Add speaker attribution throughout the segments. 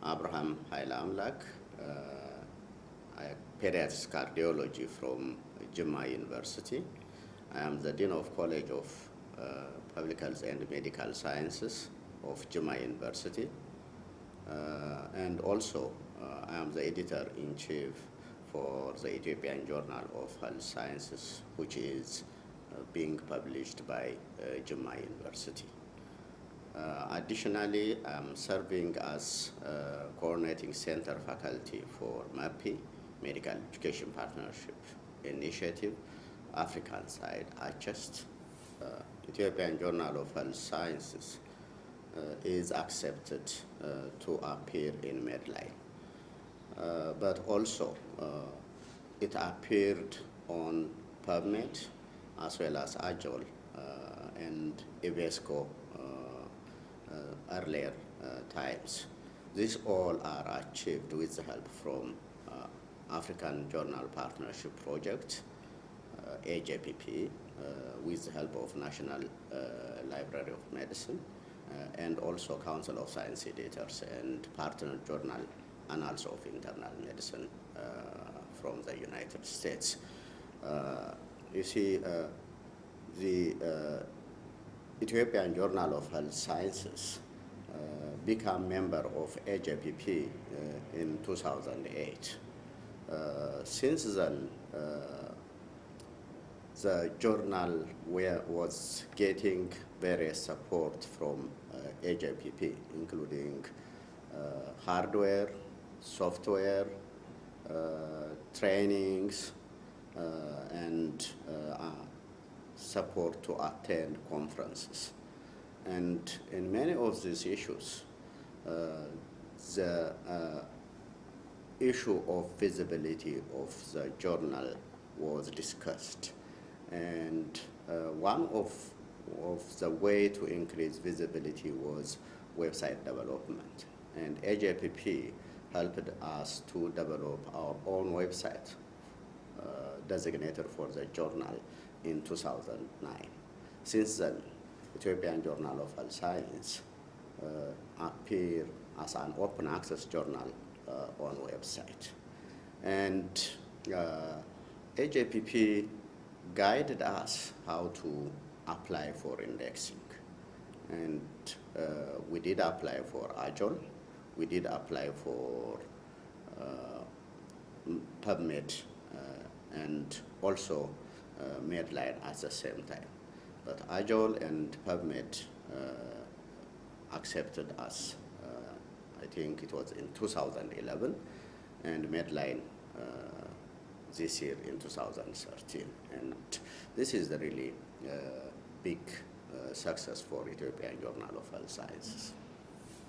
Speaker 1: Abraham Hailamlak, pediatrics cardiology from Jimma University. I am the Dean of College of Public Health and Medical Sciences of Jimma University. And also, I am the editor-in-chief for the Ethiopian Journal of Health Sciences, which is being published by Jimma University. Additionally, I'm serving as coordinating center faculty for MAPI, Medical Education Partnership Initiative, African side, ACHEST. Ethiopian Journal of Health Sciences is accepted to appear in Medline. But also, it appeared on PubMed as well as AJOL and EVESCO earlier times. These all are achieved with the help from African Journal Partnership Project, AJPP, with the help of National Library of Medicine, and also Council of Science Editors and Partner Journal Annals of Internal Medicine from the United States. You see, the Ethiopian Journal of Health Sciences became member of AJPP in 2008. Since then, the journal was getting various support from AJPP, including hardware, software, trainings, and support to attend conferences. And in many of these issues, the issue of visibility of the journal was discussed. And one of the way to increase visibility was website development. And AJPP helped us to develop our own website designated for the journal in 2009. Since then, Ethiopian Journal of Health Science appeared as an open access journal on website. And AJPP guided us how to apply for indexing. And we did apply for AJOL, we did apply for PubMed, and also Medline at the same time. But AJOL and PubMed accepted us, I think it was in 2011, and Medline this year in 2013. And this is the really big success for Ethiopian Journal of Health Sciences.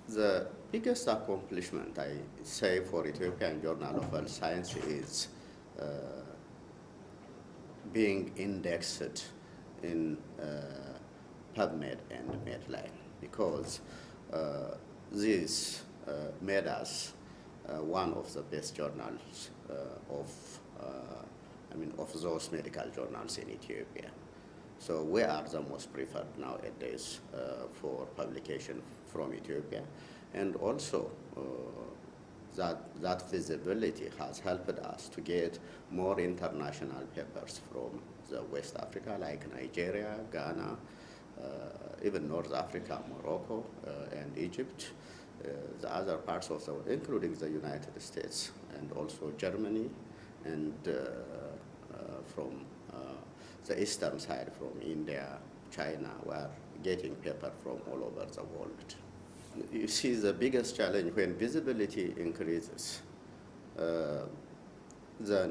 Speaker 1: The biggest accomplishment, I say, for Ethiopian Journal of Health Science is being indexed in PubMed and Medline, because this made us one of the best journals of those medical journals in Ethiopia. So we are the most preferred nowadays for publication from Ethiopia, and also that visibility has helped us to get more international papers from the West Africa, like Nigeria, Ghana, even North Africa, Morocco, and Egypt, the other parts of the world, including the United States, and also Germany, and from the eastern side, from India, China, we are getting paper from all over the world. You see, the biggest challenge when visibility increases, the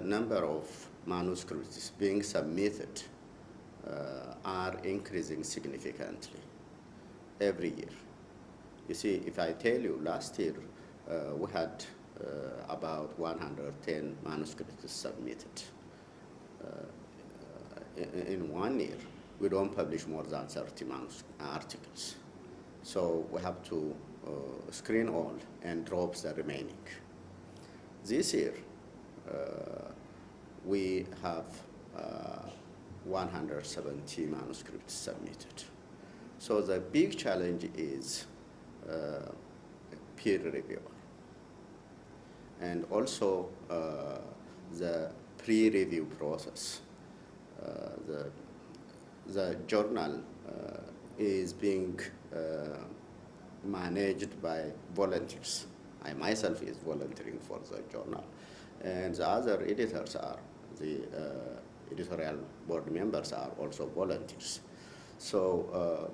Speaker 1: number of manuscripts being submitted are increasing significantly every year. You see, if I tell you, last year we had about 110 manuscripts submitted. In 1 year, we don't publish more than 30 articles. So we have to screen all and drop the remaining. This year, we have 170 manuscripts submitted. So the big challenge is peer reviewer. and also the pre-review process. The journal is being managed by volunteers. I myself is volunteering for the journal, and the other editors are the editorial board members are also volunteers. So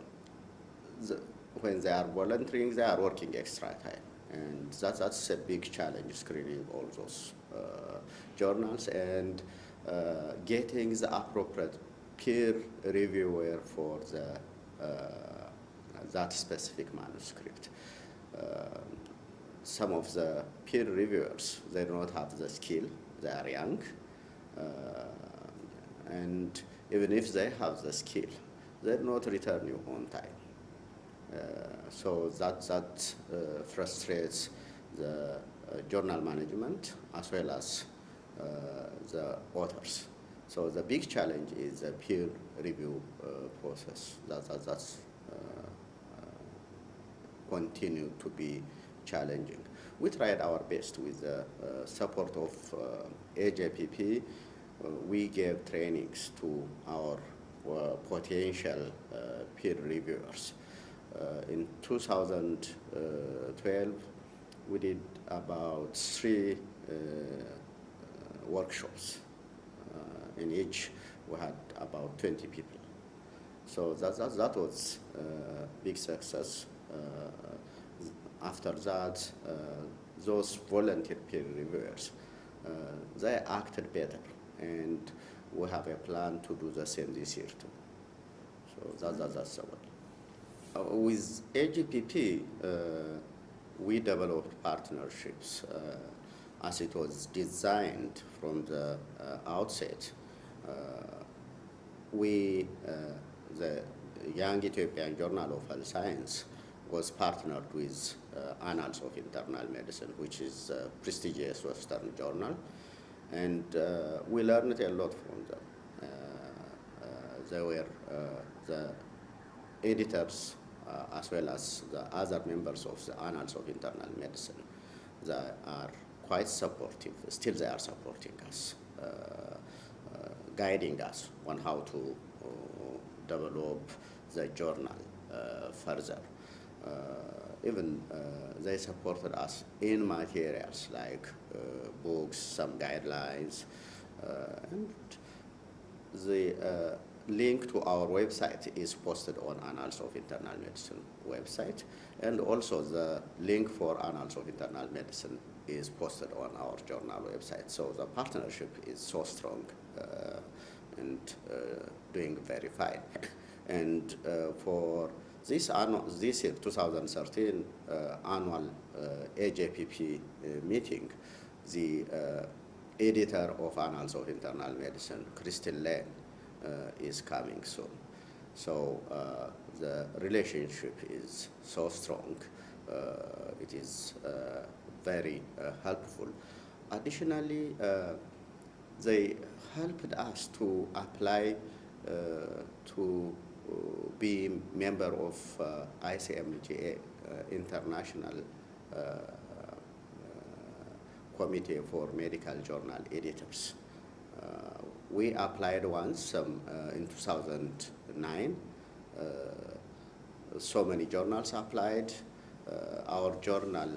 Speaker 1: when they are volunteering, they are working extra time, and that's a big challenge, screening all those journals and getting the appropriate peer reviewer for that specific manuscript. Some of the peer reviewers, they do not have the skill, they are young, and even if they have the skill, they do not return you on time. So that frustrates the journal management as well as the authors. So the big challenge is the peer review process. That's continue to be challenging. We tried our best with the support of AJPP. We gave trainings to our potential peer reviewers. In 2012, we did about 3 workshops. In each, we had about 20 people. So that was a big success. After that, those volunteer peer reviewers, they acted better, and we have a plan to do the same this year too. So that's the one. With AGPP, we developed partnerships as it was designed from the outset. The Young Ethiopian Journal of Health Science was partnered with Annals of Internal Medicine, which is a prestigious Western journal, and we learned a lot from them. They were the editors as well as the other members of the Annals of Internal Medicine. They are quite supportive. Still, they are supporting us, guiding us on how to develop the journal further. Even they supported us in materials like books, some guidelines, and the link to our website is posted on Annals of Internal Medicine website, and also the link for Annals of Internal Medicine is posted on our journal website. So the partnership is so strong and doing very fine. And for this year, 2013 annual AJPP meeting, the editor of Annals of Internal Medicine, Christine Lane, is coming soon. So the relationship is so strong. It is very helpful. Additionally, they helped us to apply to be member of ICMGA, International Committee for Medical Journal Editors. We applied once in 2009. So many journals applied. Our journal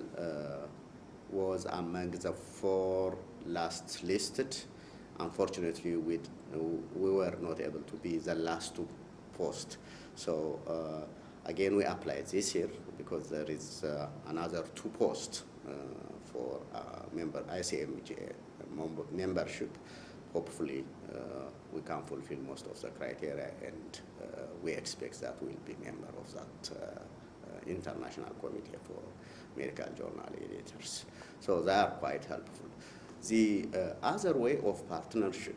Speaker 1: was among the 4 last listed. Unfortunately, we were not able to be the last to post. So again, we applied this year because there is another 2 posts for ICMGA membership. Hopefully, we can fulfill most of the criteria, and we expect that we'll be member of that International Committee for Medical Journal Editors. So they are quite helpful. The other way of partnership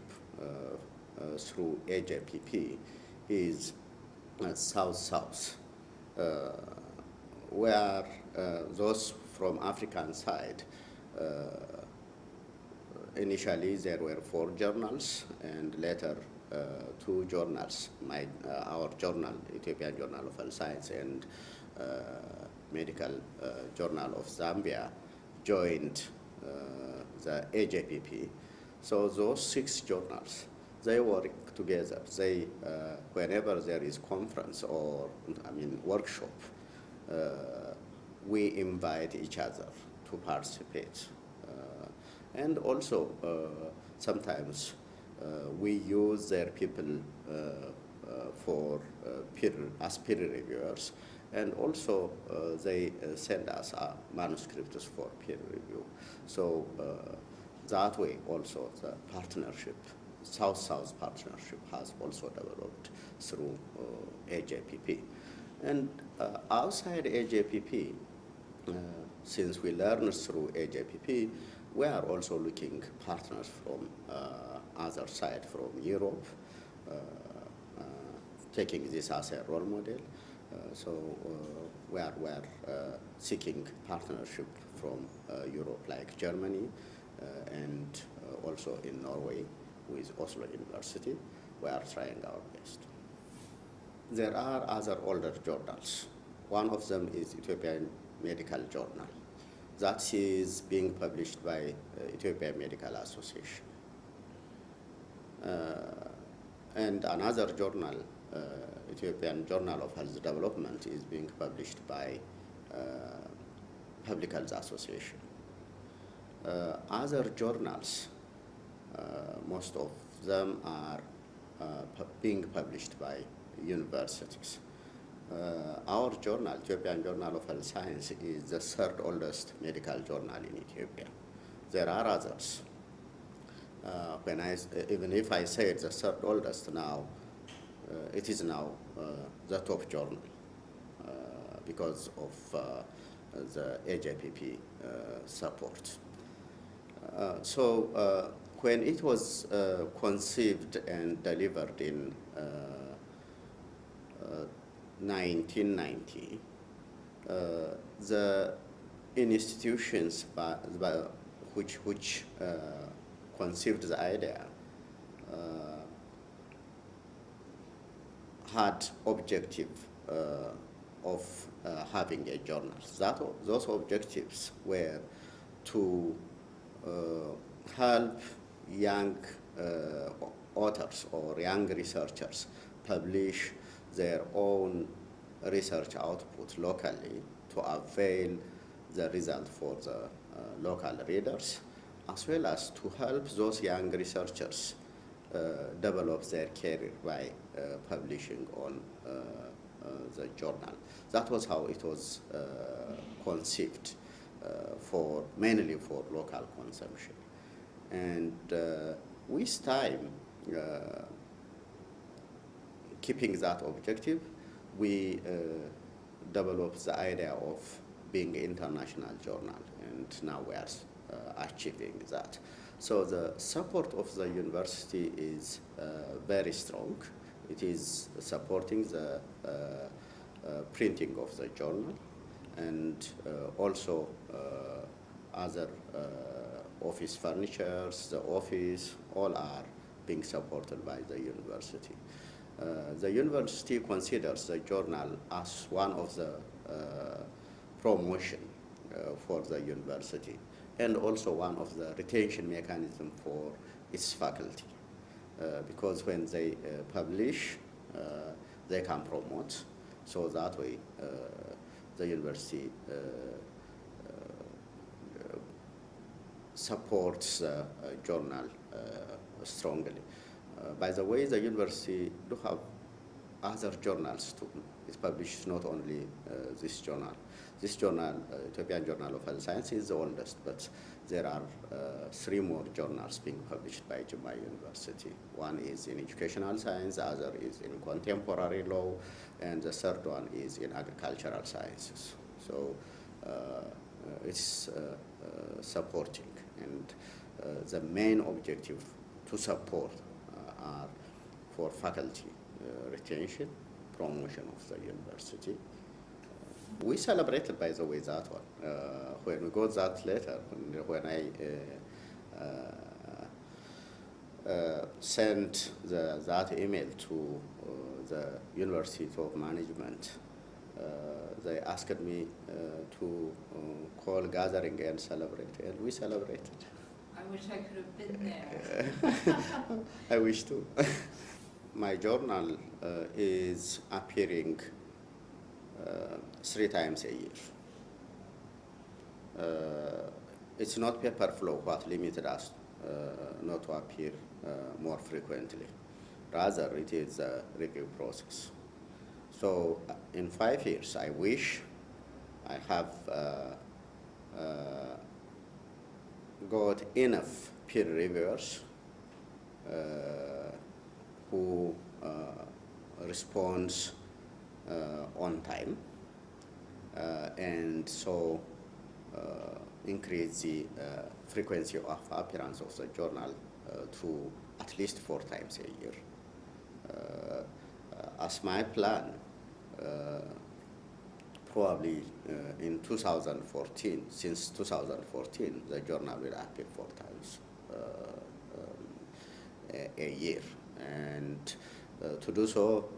Speaker 1: through AJPP is South-South, where those from African side, initially there were 4 journals, and later 2 journals, our journal, Ethiopian Journal of Health Science, and Medical Journal of Zambia, joined the AJPP. So those 6 journals, they work together. They, whenever there is conference or, workshop, we invite each other to participate. And also, sometimes we use their people as peer reviewers, and also they send us manuscripts for peer review. So that way also the partnership, South-South partnership, has also developed through AJPP. And outside AJPP, since we learn through AJPP, we are also looking partners from other side, from Europe, taking this as a role model. So we are seeking partnership from Europe, like Germany, and also in Norway with Oslo University. We are trying our best. There are other older journals. One of them is Ethiopian Medical Journal. That is being published by Ethiopian Medical Association. And another journal, Ethiopian Journal of Health Development, is being published by Public Health Association. Other journals, most of them are being published by universities. Our journal, Ethiopian Journal of Health Science, is the 3rd oldest medical journal in Ethiopia. There are others. Even if I say it's the 3rd oldest now, it is now the top journal because of the AJPP support. So when it was conceived and delivered in 1990, the institutions which conceived the idea had objective of having a journal. Those objectives were to help young authors or young researchers publish their own research output locally to avail the result for the local readers, as well as to help those young researchers develop their career by publishing on the journal. That was how it was conceived, mainly for local consumption. And with time, keeping that objective, we developed the idea of being an international journal, and now we are achieving that. So the support of the university is very strong. It is supporting the printing of the journal, and also other office furnitures, the office, all are being supported by the university. The university considers the journal as one of the promotion for the university, and also one of the retention mechanism for its faculty. Because when they publish, they can promote. So that way, the university supports the journal strongly. By the way, the university do have other journals too. It publishes not only this journal. This journal, Ethiopian Journal of Health Science, is the oldest, but there are 3 more journals being published by Jimma University. One is in educational science, the other is in contemporary law, and the 3rd one is in agricultural sciences. So it's supporting, and the main objective to support are for faculty retention, promotion of the university. We celebrated, by the way, that one. When we got that letter, when I sent that email to the University of Management, they asked me to call gathering and celebrate, and we celebrated.
Speaker 2: I wish I could have been there.
Speaker 1: I wish to. My journal is appearing 3 times a year. It's not paper flow what limited us not to appear more frequently. Rather, it is a review process. So in 5 years, I wish I have got enough peer reviewers who responds on time, and so increase the frequency of appearance of the journal to at least 4 times a year. As my plan, probably in 2014, since 2014, the journal will appear 4 times a year. And to do so,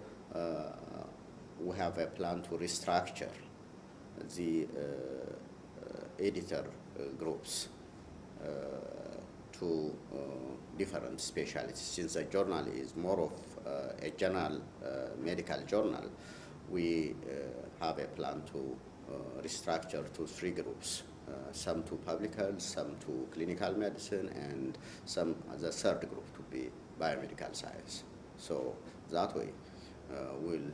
Speaker 1: we have a plan to restructure the editor groups to different specialties. Since the journal is more of a general medical journal, we have a plan to restructure to 3 groups, some to public health, some to clinical medicine, and the 3rd group to be biomedical science. So that way we'll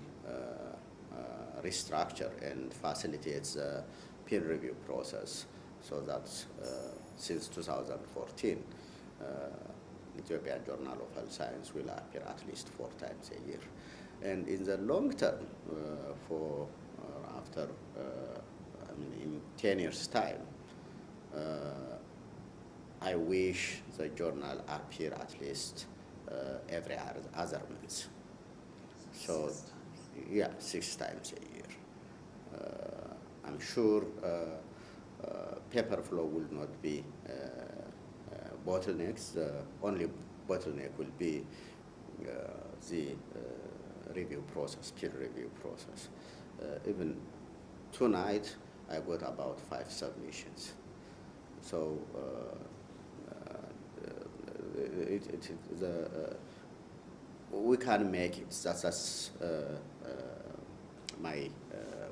Speaker 1: restructure and facilitate the peer review process, so that since 2014, Ethiopian Journal of Health Science will appear at least 4 times a year. And in the long term, for after, in 10 years' time, I wish the journal appear at least every other month. So,
Speaker 2: 6 times.
Speaker 1: yeah, 6 times a year. I'm sure paper flow will not be bottlenecks. The only bottleneck will be the review process, peer review process. Even tonight, I got about 5 submissions. So we can make it. That's my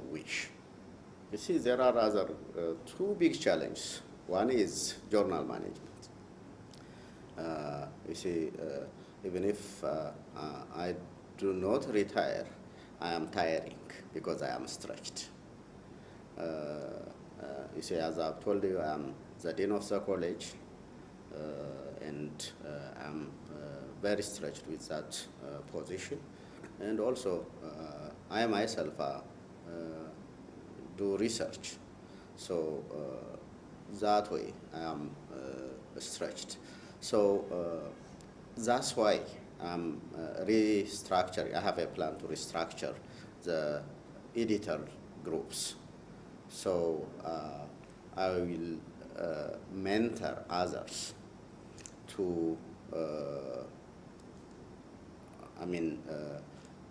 Speaker 1: wish. You see, there are other 2 big challenges. One is journal management. You see, even if I do not retire, I am tiring because I am stretched. You see, as I've told you, I'm the dean of the college, and I'm very stretched with that position. And also, I myself do research. So that way, I am stretched. So that's why I'm restructuring. I have a plan to restructure the editor groups. So I will mentor others to,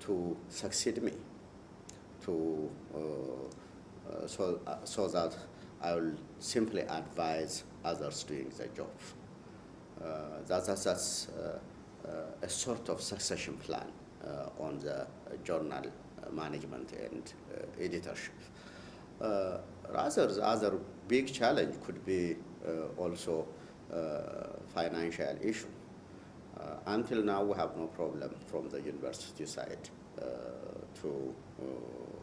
Speaker 1: to succeed me, to so that I will simply advise others doing the job. That's a sort of succession plan on the journal management and editorship. Rather, the other big challenge could be also financial issue. Until now, we have no problem from the university side to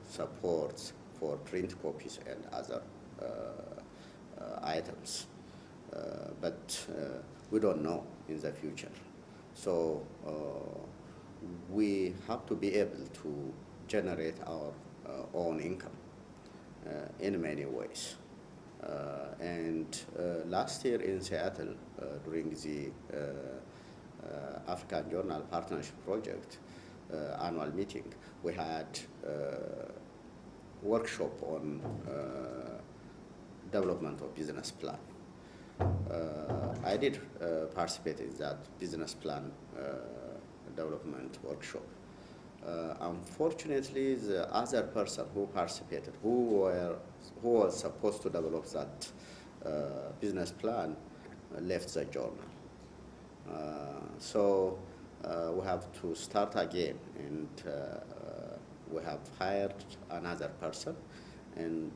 Speaker 1: support for print copies and other items. But we don't know in the future. So we have to be able to generate our own income in many ways. And last year in Seattle, during the African Journal Partnership Project annual meeting, we had workshop on development of business plan. I did participate in that business plan development workshop. Unfortunately, the other person who participated, who was supposed to develop that business plan, left the journal. So we have to start again, and we have hired another person, and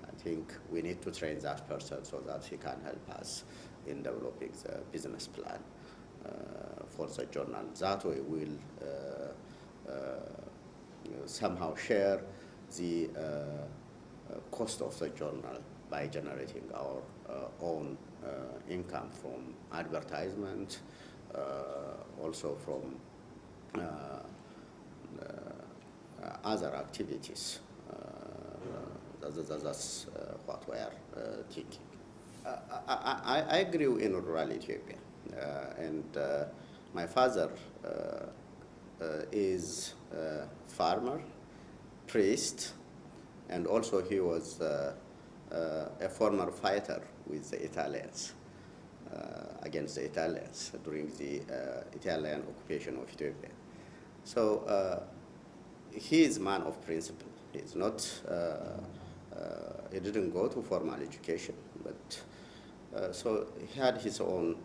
Speaker 1: I think we need to train that person so that he can help us in developing the business plan for the journal. That way we'll somehow share the cost of the journal by generating our own income from advertisement, also from other activities. That's what we are thinking. I grew in rural Ethiopia, and my father is a farmer, priest, and also he was a former fighter with the Italians, against the Italians during the Italian occupation of Ethiopia. So he is a man of principle. He's not, he didn't go to formal education, but so he had his own,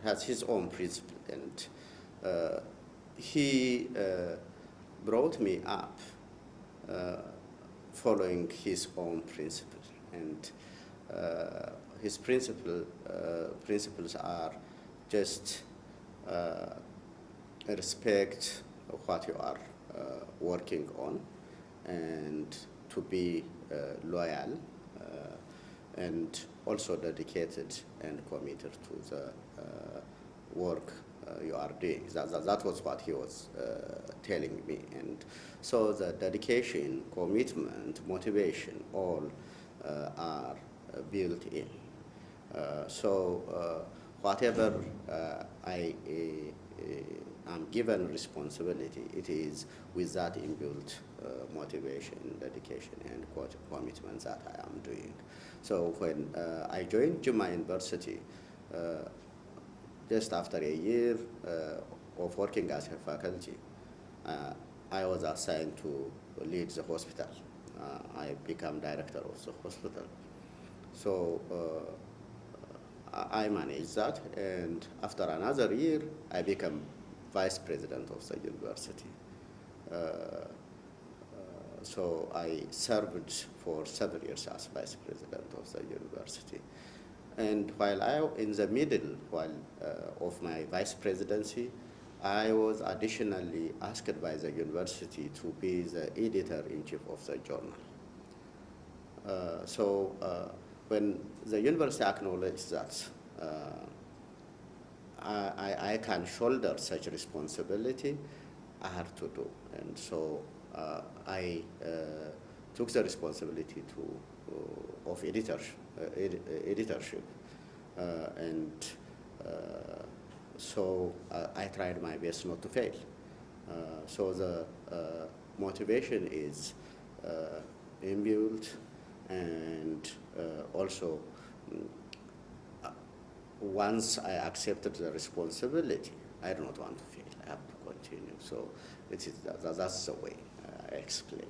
Speaker 1: has his own principle, and he brought me up following his own principle, and his principles are just respect what you are working on, and to be loyal, and also dedicated and committed to the work you are doing. That was what he was telling me. And so the dedication, commitment, motivation, all are built in. So whatever I am given responsibility, it is with that inbuilt motivation, dedication, and commitment that I am doing. So when I joined Juma University, just after a year of working as a faculty, I was assigned to lead the hospital. I became director of the hospital. So I managed that, and after another year, I became vice president of the university. So I served for 7 years as vice president of the university. And while in the middle of my vice presidency, I was additionally asked by the university to be the editor-in-chief of the journal. So when the university acknowledged that I can shoulder such responsibility, I had to do. And so I took the responsibility of editorship. And so I tried my best not to fail. So the motivation is inbuilt, and also once I accepted the responsibility, I do not want to fail. I have to continue. So that's the way I explain.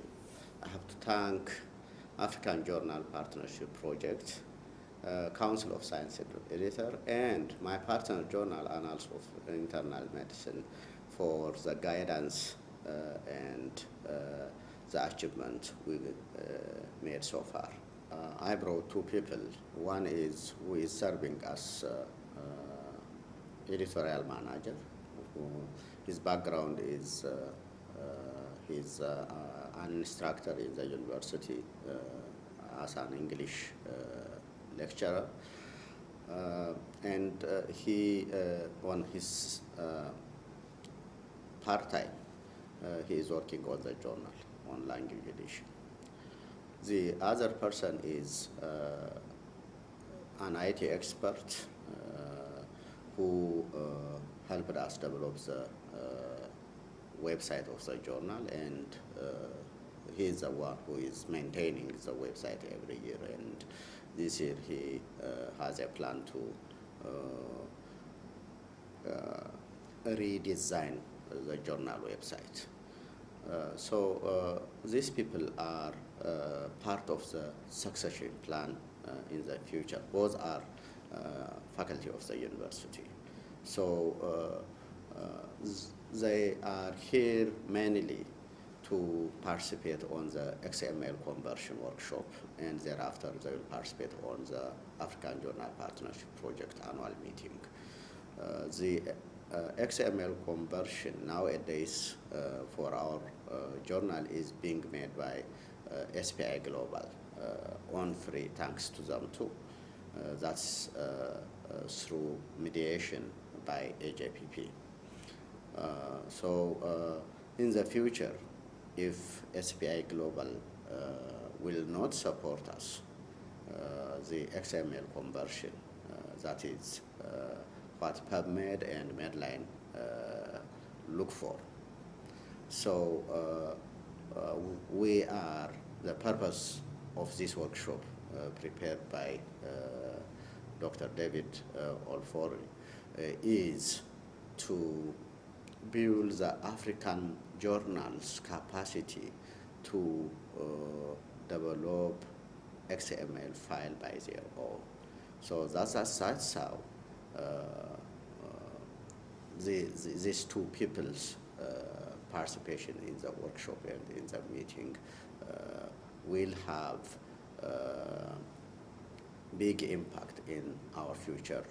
Speaker 1: I have to thank African Journal Partnership Project, Council of Science Editor, and my partner journal, Annals of Internal Medicine, for the guidance and the achievement we made so far. I brought two people. One is who is serving as editorial manager. His background is he's an instructor in the university as an English lecturer, and he on his part-time he is working on the journal on language edition. The other person is an IT expert who helped us develop the website of the journal, and he is the one who is maintaining the website every year. And this year he has a plan to redesign the journal website. These people are part of the succession plan in the future. Both are faculty of the university. So they are here mainly to participate on the XML conversion workshop, and thereafter they will participate on the African Journal Partnership Project annual meeting. The XML conversion nowadays for our journal is being made by SPI Global on free, thanks to them too. That's through mediation by AJPP. In the future, if SPI Global will not support us, the XML conversion, that is what PubMed and Medline look for. So the purpose of this workshop prepared by Dr. David Olfori is to build the African journals' capacity to develop XML file by their own. So that's how these two people's participation in the workshop and in the meeting will have big impact in our future.